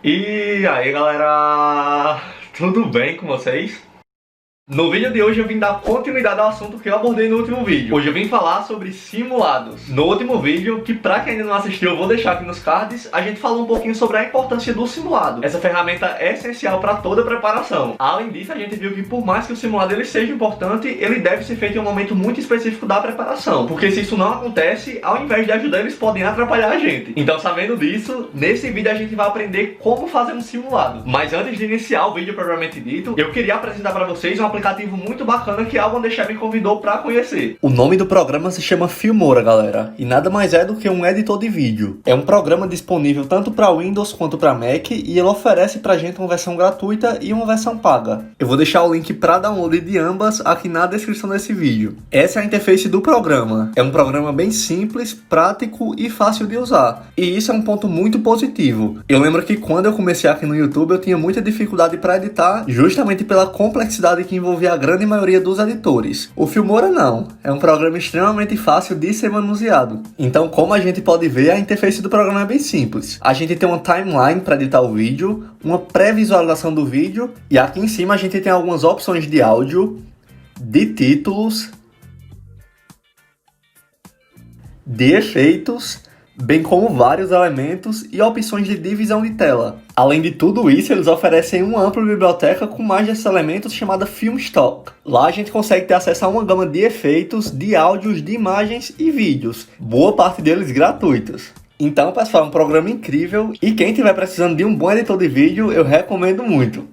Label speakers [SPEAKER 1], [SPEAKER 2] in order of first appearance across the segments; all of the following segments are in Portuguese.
[SPEAKER 1] E aí galera, tudo bem com vocês? No vídeo de hoje eu vim dar continuidade ao assunto que eu abordei no último vídeo. Hoje eu vim falar sobre simulados. No último vídeo, que pra quem ainda não assistiu eu vou deixar aqui nos cards, a gente falou um pouquinho sobre a importância do simulado. Essa ferramenta é essencial para toda preparação. Além disso, a gente viu que por mais que o simulado ele seja importante, ele deve ser feito em um momento muito específico da preparação. Porque se isso não acontece, ao invés de ajudar, eles podem atrapalhar a gente. Então, sabendo disso, nesse vídeo a gente vai aprender como fazer um simulado. Mas antes de iniciar o vídeo propriamente dito, eu queria apresentar para vocês um aplicativo muito bacana que a Alvandechef me convidou para conhecer. O nome do programa se chama Filmora, galera, e nada mais é do que um editor de vídeo. É um programa disponível tanto para Windows quanto para Mac e ele oferece pra gente uma versão gratuita e uma versão paga. Eu vou deixar o link para download de ambas aqui na descrição desse vídeo. Essa é a interface do programa. É um programa bem simples, prático e fácil de usar. E isso é um ponto muito positivo. Eu lembro que quando eu comecei aqui no YouTube eu tinha muita dificuldade para editar, justamente pela complexidade que envolvia a grande maioria dos editores. O Filmora não, é um programa extremamente fácil de ser manuseado. Então, como a gente pode ver, a interface do programa é bem simples. A gente tem uma timeline para editar o vídeo, uma pré-visualização do vídeo, e aqui em cima a gente tem algumas opções de áudio, de títulos, de efeitos, bem como vários elementos e opções de divisão de tela. Além de tudo isso, eles oferecem uma ampla biblioteca com mais desses elementos chamada Filmstock. Lá a gente consegue ter acesso a uma gama de efeitos, de áudios, de imagens e vídeos, boa parte deles gratuitos. Então, pessoal, é um programa incrível e quem estiver precisando de um bom editor de vídeo, eu recomendo muito.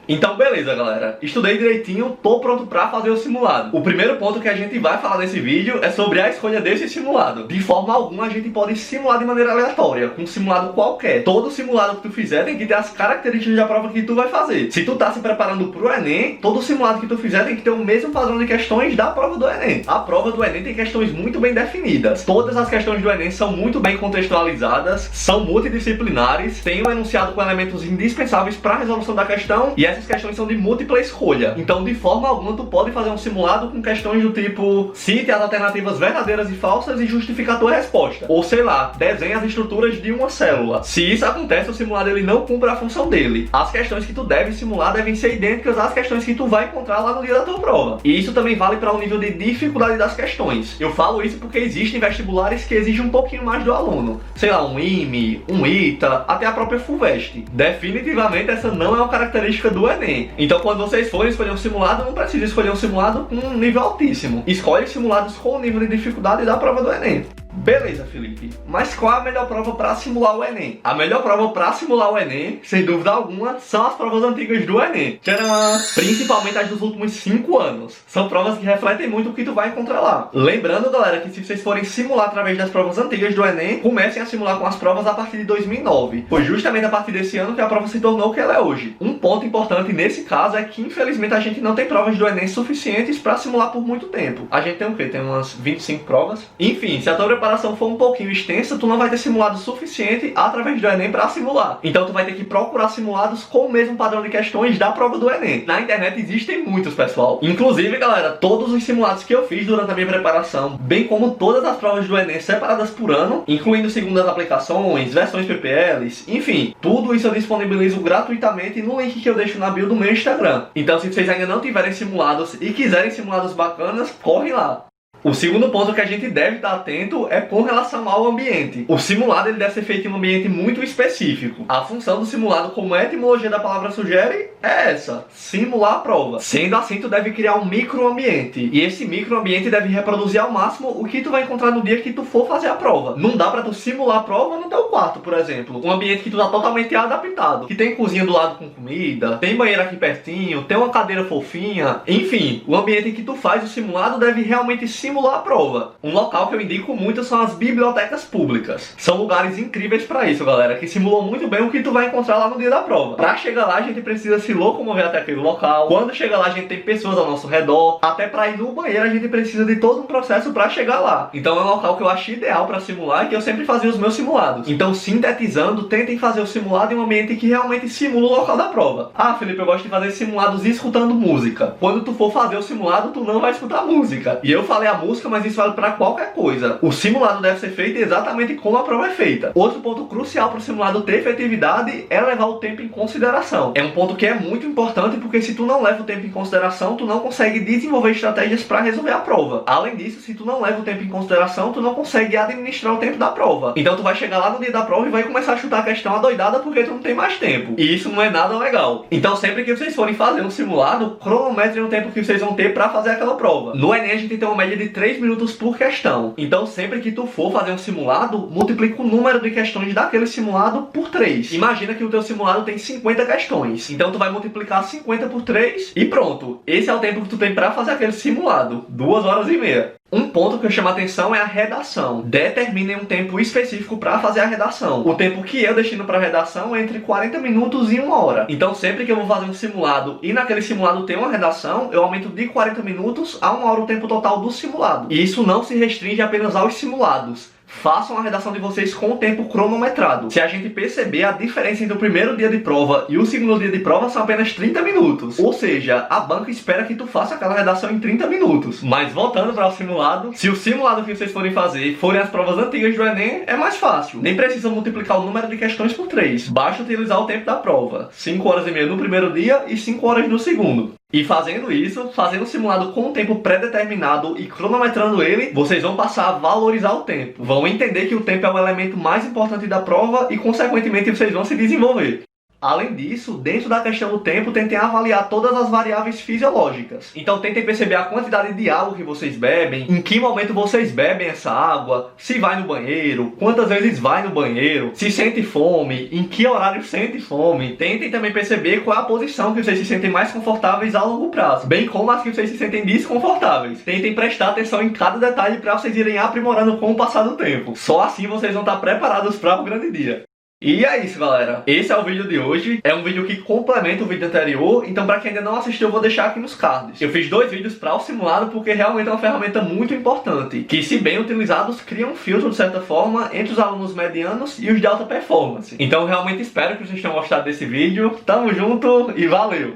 [SPEAKER 1] Então beleza galera, estudei direitinho, tô pronto pra fazer o simulado. O primeiro ponto que a gente vai falar nesse vídeo é sobre a escolha desse simulado. De forma alguma a gente pode simular de maneira aleatória, com um simulado qualquer. Todo simulado que tu fizer tem que ter as características da prova que tu vai fazer. Se tu tá se preparando pro Enem, todo simulado que tu fizer tem que ter o mesmo padrão de questões da prova do Enem. A prova do Enem tem questões muito bem definidas. Todas as questões do Enem são muito bem contextualizadas, são multidisciplinares, tem um enunciado com elementos indispensáveis para a resolução da questão e essas questões são de múltipla escolha. Então, de forma alguma, tu pode fazer um simulado com questões do tipo: cite as alternativas verdadeiras e falsas e justifique a tua resposta. Ou, sei lá, desenhe as estruturas de uma célula. Se isso acontece, o simulado ele não cumpre a função dele. As questões que tu deve simular devem ser idênticas às questões que tu vai encontrar lá no dia da tua prova. E isso também vale para o nível de dificuldade das questões. Eu falo isso porque existem vestibulares que exigem um pouquinho mais do aluno. Sei lá, um IME, um ITA, até a própria FUVEST. Definitivamente essa não é uma característica do Enem. Então quando vocês forem escolher um simulado, não precisa escolher um simulado com um nível altíssimo. Escolhe simulados com o nível de dificuldade da prova do Enem. Beleza, Felipe, mas qual é a melhor prova para simular o Enem? A melhor prova para simular o Enem, sem dúvida alguma, são as provas antigas do Enem. Tcharam! Principalmente as dos últimos 5 anos. São provas que refletem muito o que tu vai encontrar lá. Lembrando, galera, que se vocês forem simular através das provas antigas do Enem, comecem a simular com as provas a partir de 2009. Foi justamente a partir desse ano que a prova se tornou o que ela é hoje. Um ponto importante nesse caso é que, infelizmente, a gente não tem provas do Enem suficientes para simular por muito tempo. A gente tem o quê? Tem umas 25 provas? Enfim, se a tua preparação for um pouquinho extensa, tu não vai ter simulado suficiente através do Enem para simular. Então tu vai ter que procurar simulados com o mesmo padrão de questões da prova do Enem. Na internet existem muitos, pessoal. Inclusive, galera, todos os simulados que eu fiz durante a minha preparação, bem como todas as provas do Enem separadas por ano, incluindo segundas aplicações, versões PPLs, enfim, tudo isso eu disponibilizo gratuitamente no link que eu deixo na bio do meu Instagram. Então, se vocês ainda não tiverem simulados e quiserem simulados bacanas, corre lá. O segundo ponto que a gente deve estar atento é com relação ao ambiente. O simulado ele deve ser feito em um ambiente muito específico. A função do simulado, como a etimologia da palavra sugere, é essa: simular a prova. Sendo assim, tu deve criar um microambiente. E esse microambiente deve reproduzir ao máximo o que tu vai encontrar no dia que tu for fazer a prova. Não dá pra tu simular a prova no teu quarto, por exemplo. Um ambiente que tu tá totalmente adaptado. Que tem cozinha do lado com comida, tem banheiro aqui pertinho, tem uma cadeira fofinha. Enfim, o ambiente em que tu faz o simulado deve realmente simular a prova. Um local que eu indico muito são as bibliotecas públicas. São lugares incríveis para isso, galera, que simulam muito bem o que tu vai encontrar lá no dia da prova. Para chegar lá, a gente precisa se locomover até aquele local. Quando chega lá, a gente tem pessoas ao nosso redor. Até para ir no banheiro, a gente precisa de todo um processo para chegar lá. Então é um local que eu acho ideal para simular e que eu sempre fazia os meus simulados. Então, sintetizando, tentem fazer o simulado em um ambiente que realmente simula o local da prova. Ah, Felipe, eu gosto de fazer simulados escutando música. Quando tu for fazer o simulado, tu não vai escutar música. E eu falei a música, mas isso vale para qualquer coisa. O simulado deve ser feito exatamente como a prova é feita. Outro ponto crucial para o simulado ter efetividade é levar o tempo em consideração. É um ponto que é muito importante, porque se tu não leva o tempo em consideração, tu não consegue desenvolver estratégias para resolver a prova. Além disso, se tu não leva o tempo em consideração, tu não consegue administrar o tempo da prova. Então tu vai chegar lá no dia da prova e vai começar a chutar a questão adoidada porque tu não tem mais tempo. E isso não é nada legal. Então sempre que vocês forem fazer um simulado, cronometrem o tempo que vocês vão ter para fazer aquela prova. No Enem a gente tem uma média de 3 minutos por questão. Então sempre que tu for fazer um simulado, multiplica o número de questões daquele simulado por 3. Imagina que o teu simulado tem 50 questões. Então tu vai multiplicar 50 por 3 e pronto. Esse é o tempo que tu tem para fazer aquele simulado. 2 horas e meia. Um ponto que eu chamo a atenção é a redação. Determinem um tempo específico para fazer a redação. O tempo que eu destino para redação é entre 40 minutos e 1 hora. Então sempre que eu vou fazer um simulado e naquele simulado tem uma redação, eu aumento de 40 minutos a 1 hora o tempo total do simulado. E isso não se restringe apenas aos simulados. Façam a redação de vocês com o tempo cronometrado. Se a gente perceber, a diferença entre o primeiro dia de prova e o segundo dia de prova são apenas 30 minutos. Ou seja, a banca espera que tu faça aquela redação em 30 minutos. Mas voltando para o simulado, se o simulado que vocês forem fazer forem as provas antigas do Enem, é mais fácil. Nem precisa multiplicar o número de questões por 3. Basta utilizar o tempo da prova. 5 horas e meia no primeiro dia e 5 horas no segundo. E fazendo isso, fazendo um simulado com um tempo pré-determinado e cronometrando ele, vocês vão passar a valorizar o tempo. Vão entender que o tempo é o elemento mais importante da prova e, consequentemente, vocês vão se desenvolver. Além disso, dentro da questão do tempo, tentem avaliar todas as variáveis fisiológicas. Então tentem perceber a quantidade de água que vocês bebem, em que momento vocês bebem essa água, se vai no banheiro, quantas vezes vai no banheiro, se sente fome, em que horário sente fome. Tentem também perceber qual é a posição que vocês se sentem mais confortáveis a longo prazo, bem como as que vocês se sentem desconfortáveis. Tentem prestar atenção em cada detalhe para vocês irem aprimorando com o passar do tempo. Só assim vocês vão estar preparados para o grande dia. E é isso, galera. Esse é o vídeo de hoje. É um vídeo que complementa o vídeo anterior. Então, pra quem ainda não assistiu, eu vou deixar aqui nos cards. Eu fiz 2 vídeos para o simulado porque realmente é uma ferramenta muito importante, que, se bem utilizados, cria um filtro, de certa forma, entre os alunos medianos e os de alta performance. Então, eu realmente espero que vocês tenham gostado desse vídeo. Tamo junto e valeu!